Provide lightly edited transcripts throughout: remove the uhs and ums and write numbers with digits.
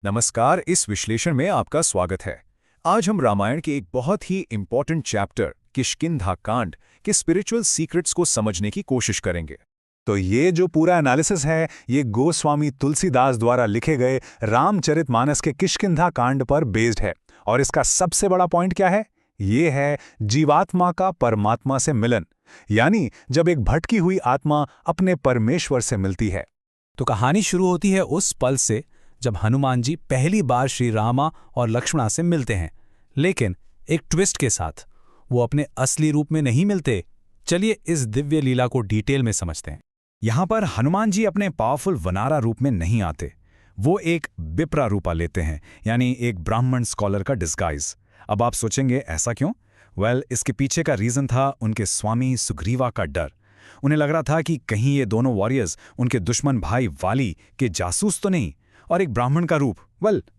नमस्कार। इस विश्लेषण में आपका स्वागत है। आज हम रामायण के एक बहुत ही इंपॉर्टेंट चैप्टर किष्किंधा कांड के स्पिरिचुअल सीक्रेट्स को समझने की कोशिश करेंगे। तो ये जो पूरा एनालिसिस है ये गोस्वामी तुलसीदास द्वारा लिखे गए रामचरितमानस के किष्किंधा कांड पर बेस्ड है। और इसका सबसे बड़ा पॉइंट क्या है? ये है जीवात्मा का परमात्मा से मिलन, यानी जब एक भटकी हुई आत्मा अपने परमेश्वर से मिलती है। तो कहानी शुरू होती है उस पल से जब हनुमान जी पहली बार श्री रामा और लक्ष्मणा से मिलते हैं, लेकिन एक ट्विस्ट के साथ। वो अपने असली रूप में नहीं मिलते। चलिए इस दिव्य लीला को डिटेल में समझते हैं। यहाँ पर हनुमान जी अपने पावरफुल वनारा रूप में नहीं आते, वो एक बिप्रा रूपा लेते हैं, यानी एक ब्राह्मण स्कॉलर का डिस्गाइज। अब आप सोचेंगे ऐसा क्यों? इसके पीछे का रीजन था उनके स्वामी सुग्रीवा का डर। उन्हें लग रहा था कि कहीं ये दोनों वॉरियर्स उनके दुश्मन भाई वाली के जासूस तो नहीं। और एक ब्राह्मण का रूप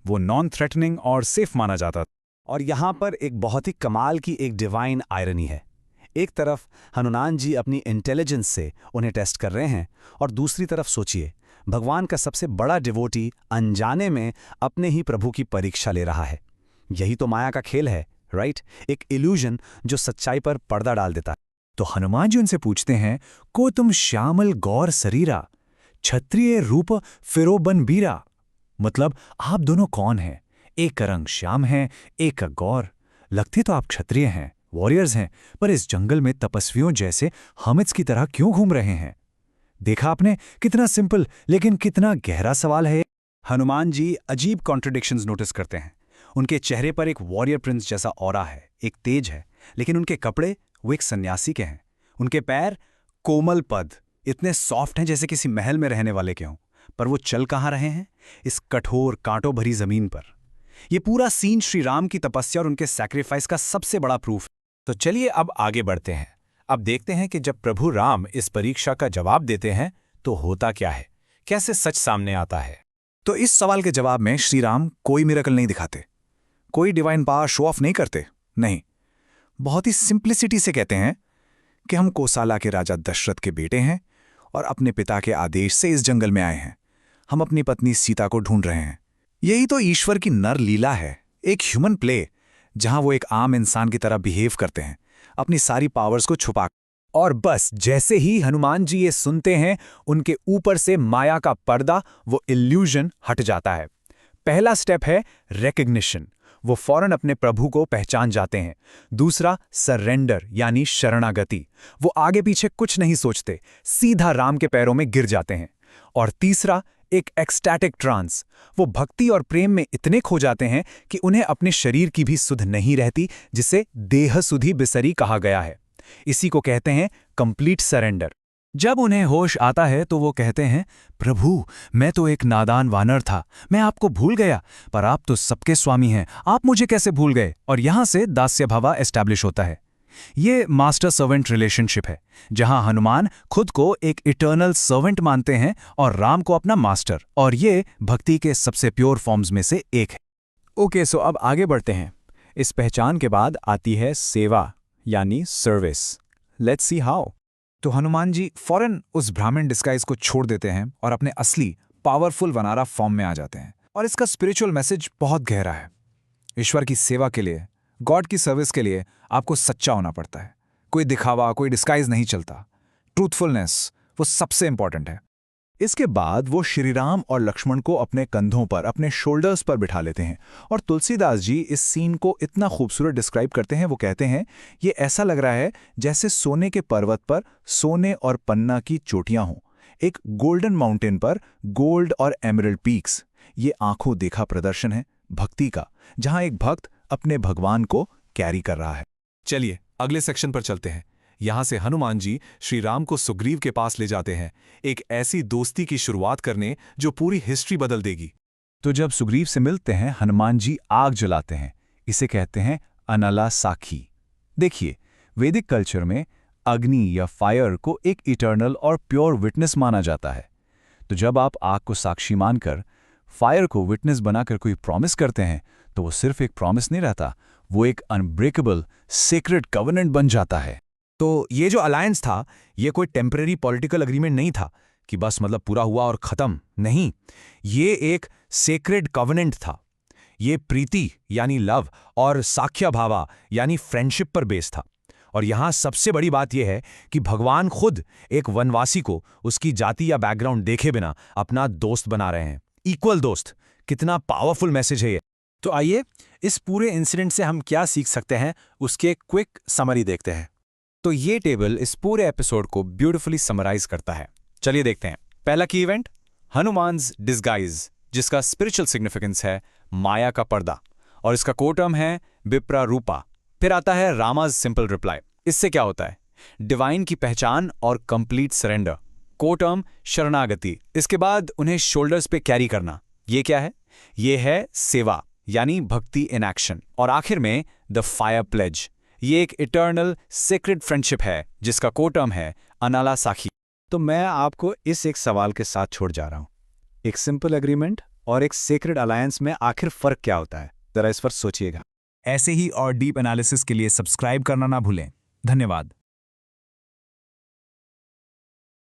वो नॉन थ्रेटनिंग और सेफ माना जाता। और यहाँ पर एक बहुत ही कमाल की एक डिवाइन आयरनी है। एक तरफ हनुमान जी अपनी इंटेलिजेंस से उन्हें टेस्ट कर रहे हैं, और दूसरी तरफ सोचिए, भगवान का सबसे बड़ा डिवोटी अनजाने में अपने ही प्रभु की परीक्षा ले रहा है। यही तो माया का खेल है, राइट? एक इल्यूजन जो सच्चाई पर पर्दा डाल देता है। तो हनुमान जी उनसे पूछते हैं, को तुम श्यामल गौर शरीरा, क्षत्रिय रूप फिरो बन बीरा। मतलब आप दोनों कौन हैं? एक का रंग श्याम है, एक का गौर। लगते तो आप क्षत्रिय हैं, वॉरियर्स हैं, पर इस जंगल में तपस्वियों जैसे हमित्स की तरह क्यों घूम रहे हैं? देखा आपने, कितना सिंपल लेकिन कितना गहरा सवाल है। हनुमान जी अजीब कॉन्ट्रडिक्शंस नोटिस करते हैं। उनके चेहरे पर एक वॉरियर प्रिंस जैसा ऑरा है, एक तेज है, लेकिन उनके कपड़े वो एक सन्यासी के हैं। उनके पैर कोमल पद, इतने सॉफ्ट हैं जैसे किसी महल में रहने वाले के हों। पर वो चल कहाँ रहे हैं? इस कठोर कांटों भरी जमीन पर। ये पूरा सीन श्री राम की तपस्या और उनके सैक्रिफाइस का सबसे बड़ा प्रूफ। तो चलिए अब आगे बढ़ते हैं। अब देखते हैं कि जब प्रभु राम इस परीक्षा का जवाब देते हैं तो होता क्या है, कैसे सच सामने आता है। तो इस सवाल के जवाब में श्री राम कोई मिरेकल नहीं दिखाते, कोई डिवाइन पावर शो ऑफ नहीं करते। नहीं, बहुत ही सिंप्लिसिटी से कहते हैं कि हम कोसाला के राजा दशरथ के बेटे हैं और अपने पिता के आदेश से इस जंगल में आए हैं। हम अपनी पत्नी सीता को ढूंढ रहे हैं। यही तो ईश्वर की नर लीला है, एक ह्यूमन प्ले, जहां वो एक आम इंसान की तरह बिहेव करते हैं, अपनी सारी पावर्स को छुपा। और बस जैसे ही हनुमान जी ये सुनते हैं, उनके ऊपर से माया का पर्दा, वो इल्यूजन हट जाता है। पहला स्टेप है रिकग्निशन। वो फौरन अपने प्रभु को पहचान जाते हैं। दूसरा सरेंडर, यानी शरणागति। वो आगे पीछे कुछ नहीं सोचते, सीधा राम के पैरों में गिर जाते हैं। और तीसरा एक एक्सटैटिक ट्रांस। वो भक्ति और प्रेम में इतने खो जाते हैं कि उन्हें अपने शरीर की भी सुध नहीं रहती, जिसे देह सुधि बिसरी कहा गया है। इसी को कहते हैं कंप्लीट सरेंडर। जब उन्हें होश आता है तो वो कहते हैं, प्रभु मैं तो एक नादान वानर था, मैं आपको भूल गया, पर आप तो सबके स्वामी हैं, आप मुझे कैसे भूल गए? और यहां से दास्य भाव एस्टैब्लिश होता है। ये मास्टर सर्वेंट रिलेशनशिप है, जहां हनुमान खुद को एक इटर्नल सर्वेंट मानते हैं और राम को अपना मास्टर, और ये भक्ति के सबसे प्योर फॉर्म्स में से एक है। ओके, सो अब आगे बढ़ते हैं। इस पहचान के बाद आती है सेवा, यानी सर्विस। Let's see how. तो हनुमान जी फौरन उस ब्राह्मण डिस्गाइज को छोड़ देते हैं और अपने असली पावरफुल वनारा फॉर्म में आ जाते हैं। और इसका स्पिरिचुअल मैसेज बहुत गहरा है। ईश्वर की सेवा के लिए, गॉड की सर्विस के लिए आपको सच्चा होना पड़ता है। कोई दिखावा, कोई डिस्गाइज नहीं चलता। ट्रूथफुलनेस वो सबसे इंपॉर्टेंट है। इसके बाद वो श्रीराम और लक्ष्मण को अपने कंधों पर, अपने शोल्डर्स पर बिठा लेते हैं। और तुलसीदास जी इस सीन को इतना खूबसूरत डिस्क्राइब करते हैं। वो कहते हैं, ये ऐसा लग रहा है जैसे सोने के पर्वत पर सोने और पन्ना की चोटियां हों, एक गोल्डन माउंटेन पर गोल्ड और एमरल्ड पीक्स। ये आंखों देखा प्रदर्शन है भक्ति का, जहां एक भक्त अपने भगवान को कैरी कर रहा है। चलिए अगले सेक्शन पर चलते हैं। यहां से हनुमान जी श्री राम को सुग्रीव के पास ले जाते हैं, एक ऐसी दोस्ती की शुरुआत करने जो पूरी हिस्ट्री बदल देगी। तो जब सुग्रीव से मिलते हैं, हनुमान जी आग जलाते हैं। इसे कहते हैं अनला साखी। देखिए, वैदिक कल्चर में अग्नि या फायर को एक इटर्नल और प्योर विटनेस माना जाता है। तो जब आप आग को साक्षी मानकर फायर को विटनेस बनाकर कोई प्रॉमिस करते हैं, तो वो सिर्फ एक प्रॉमिस नहीं रहता, वो एक अनब्रेकेबल सेक्रेट कवर्नेंट बन जाता है। तो ये जो अलायंस था, ये कोई टेम्परेरी पॉलिटिकल अग्रीमेंट नहीं था कि बस मतलब पूरा हुआ और खत्म। नहीं, ये एक सेक्रेड कवनेंट था। ये प्रीति यानी लव और साख्या भावा यानी फ्रेंडशिप पर बेस था। और यहां सबसे बड़ी बात यह है कि भगवान खुद एक वनवासी को उसकी जाति या बैकग्राउंड देखे बिना अपना दोस्त बना रहे हैं, इक्वल दोस्त। कितना पावरफुल मैसेज है ये। तो आइए इस पूरे इंसिडेंट से हम क्या सीख सकते हैं उसके क्विक समरी देखते हैं। तो ये टेबल इस पूरे एपिसोड को ब्यूटीफुली समराइज करता है। चलिए देखते हैं। पहला की इवेंट, हनुमान्स डिस्गाइज, जिसका स्पिरिचुअल सिग्निफिकेंस है माया का पर्दा, और इसका कोर टर्म है विप्रा रूपा। फिर आता है रामाज सिंपल रिप्लाई। इससे क्या होता है? डिवाइन की पहचान और कंप्लीट सरेंडर। कोर टर्म शरणागति। इसके बाद उन्हें शोल्डर्स पे कैरी करना। ये क्या है? ये है सेवा यानी भक्ति इन एक्शन। और आखिर में द फायर प्लेज। ये एक इटर्नल सेक्रेड फ्रेंडशिप है जिसका कोर टर्म है अनाला साखी। तो मैं आपको इस एक सवाल के साथ छोड़ जा रहा हूं। एक सिंपल एग्रीमेंट और एक सेक्रेड अलायंस में आखिर फर्क क्या होता है? जरा इस पर सोचिएगा। ऐसे ही और डीप एनालिसिस के लिए सब्सक्राइब करना ना भूलें। धन्यवाद।